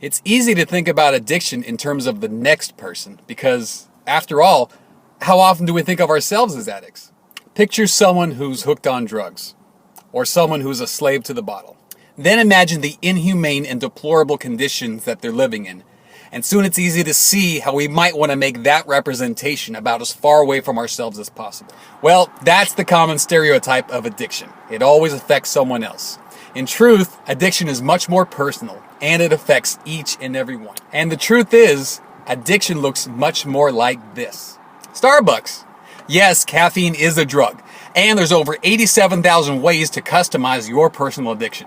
It's easy to think about addiction in terms of the next person because, after all, how often do we think of ourselves as addicts? Picture someone who's hooked on drugs, or someone who's a slave to the bottle. Then imagine the inhumane and deplorable conditions that they're living in. And soon it's easy to see how we might want to make that representation about as far away from ourselves as possible. Well, that's the common stereotype of addiction. It always affects someone else. In truth, addiction is much more personal, and it affects each and every one. And the truth is, addiction looks much more like this. Starbucks. Yes, caffeine is a drug, and there's over 87,000 ways to customize your personal addiction.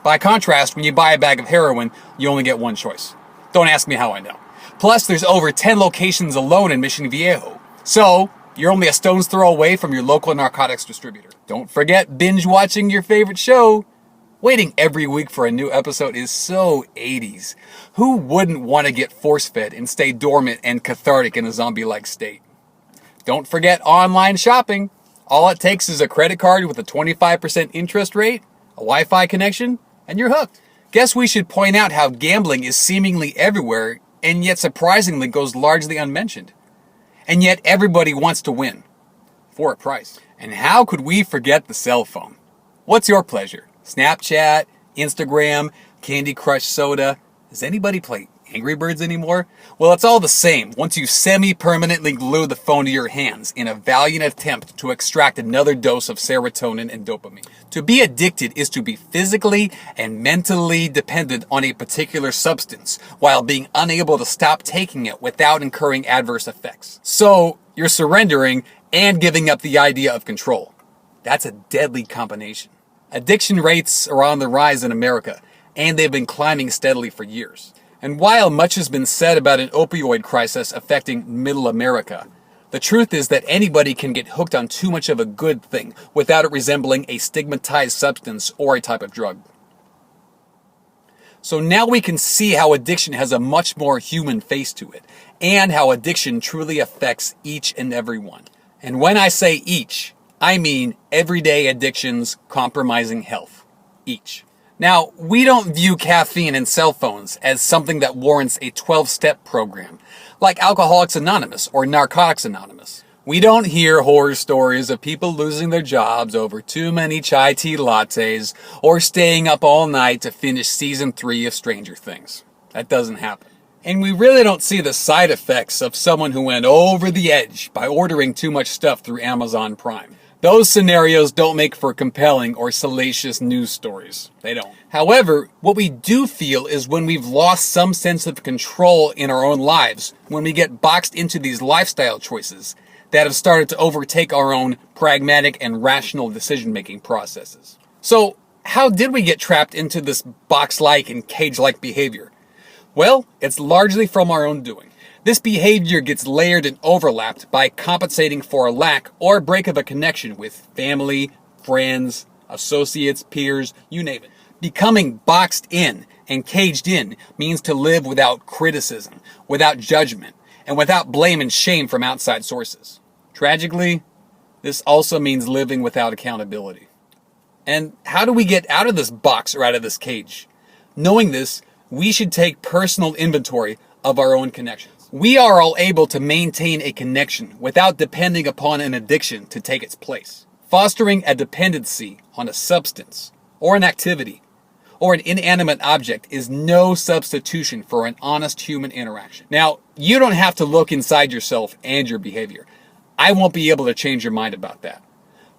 By contrast, when you buy a bag of heroin, you only get one choice. Don't ask me how I know. Plus, there's over 10 locations alone in Mission Viejo. So, you're only a stone's throw away from your local narcotics distributor. Don't forget binge watching your favorite show. Waiting every week for a new episode is so 80s. Who wouldn't want to get force-fed and stay dormant and cathartic in a zombie-like state? Don't forget online shopping. All it takes is a credit card with a 25% interest rate, a Wi-Fi connection, and you're hooked. Guess we should point out how gambling is seemingly everywhere and yet surprisingly goes largely unmentioned. And yet everybody wants to win. For a price. And how could we forget the cell phone? What's your pleasure? Snapchat, Instagram, Candy Crush Soda. Does anybody play Angry Birds anymore? Well, it's all the same once you semi-permanently glue the phone to your hands in a valiant attempt to extract another dose of serotonin and dopamine. To be addicted is to be physically and mentally dependent on a particular substance while being unable to stop taking it without incurring adverse effects. So, you're surrendering and giving up the idea of control. That's a deadly combination. Addiction rates are on the rise in America, and they've been climbing steadily for years. And while much has been said about an opioid crisis affecting middle America, the truth is that anybody can get hooked on too much of a good thing without it resembling a stigmatized substance or a type of drug. So now we can see how addiction has a much more human face to it, and how addiction truly affects each and every one. And when I say each, I mean everyday addictions compromising health. Each. Now, we don't view caffeine and cell phones as something that warrants a 12-step program, like Alcoholics Anonymous or Narcotics Anonymous. We don't hear horror stories of people losing their jobs over too many chai tea lattes or staying up all night to finish season 3 of Stranger Things. That doesn't happen. And we really don't see the side effects of someone who went over the edge by ordering too much stuff through Amazon Prime. Those scenarios don't make for compelling or salacious news stories. They don't. However, what we do feel is when we've lost some sense of control in our own lives, when we get boxed into these lifestyle choices that have started to overtake our own pragmatic and rational decision-making processes. So, how did we get trapped into this box-like and cage-like behavior? Well, it's largely from our own doing. This behavior gets layered and overlapped by compensating for a lack or break of a connection with family, friends, associates, peers, you name it. Becoming boxed in and caged in means to live without criticism, without judgment, and without blame and shame from outside sources. Tragically, this also means living without accountability. And how do we get out of this box or out of this cage? Knowing this, we should take personal inventory of our own connections. We are all able to maintain a connection without depending upon an addiction to take its place. Fostering a dependency on a substance, or an activity, or an inanimate object is no substitution for an honest human interaction. Now, you don't have to look inside yourself and your behavior. I won't be able to change your mind about that.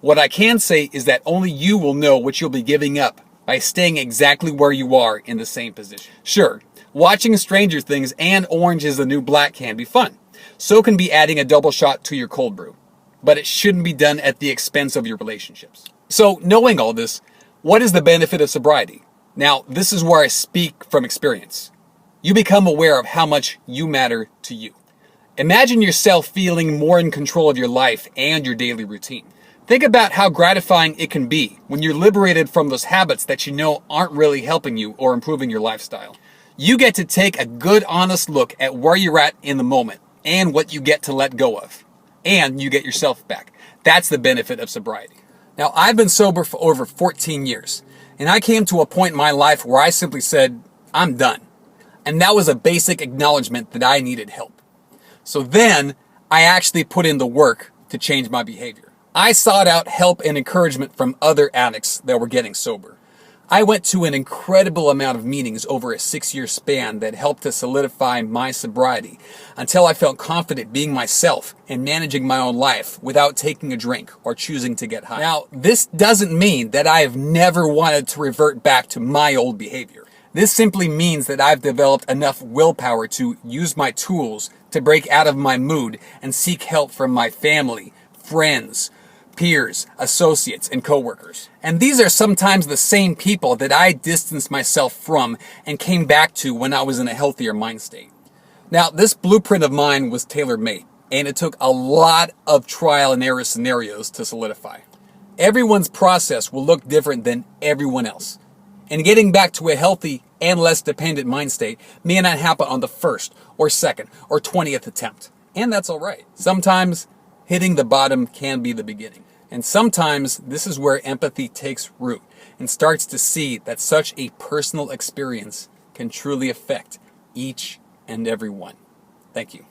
What I can say is that only you will know what you'll be giving up by staying exactly where you are in the same position. Sure, watching Stranger Things and Orange is the New Black can be fun. So can be adding a double shot to your cold brew. But it shouldn't be done at the expense of your relationships. So, knowing all this, what is the benefit of sobriety? Now, this is where I speak from experience. You become aware of how much you matter to you. Imagine yourself feeling more in control of your life and your daily routine. Think about how gratifying it can be when you're liberated from those habits that you know aren't really helping you or improving your lifestyle. You get to take a good, honest look at where you're at in the moment and what you get to let go of. And you get yourself back. That's the benefit of sobriety. Now, I've been sober for over 14 years, and I came to a point in my life where I simply said, I'm done. And that was a basic acknowledgement that I needed help. So then I actually put in the work to change my behavior. I sought out help and encouragement from other addicts that were getting sober. I went to an incredible amount of meetings over a 6-year span that helped to solidify my sobriety until I felt confident being myself and managing my own life without taking a drink or choosing to get high. Now, this doesn't mean that I have never wanted to revert back to my old behavior. This simply means that I've developed enough willpower to use my tools to break out of my mood and seek help from my family, friends, peers, associates, and coworkers. And these are sometimes the same people that I distanced myself from and came back to when I was in a healthier mind state. Now, this blueprint of mine was tailor-made, and it took a lot of trial and error scenarios to solidify. Everyone's process will look different than everyone else. And getting back to a healthy and less dependent mind state may not happen on the first or second or 20th attempt. And that's all right. Sometimes hitting the bottom can be the beginning. And sometimes this is where empathy takes root and starts to see that such a personal experience can truly affect each and every one. Thank you.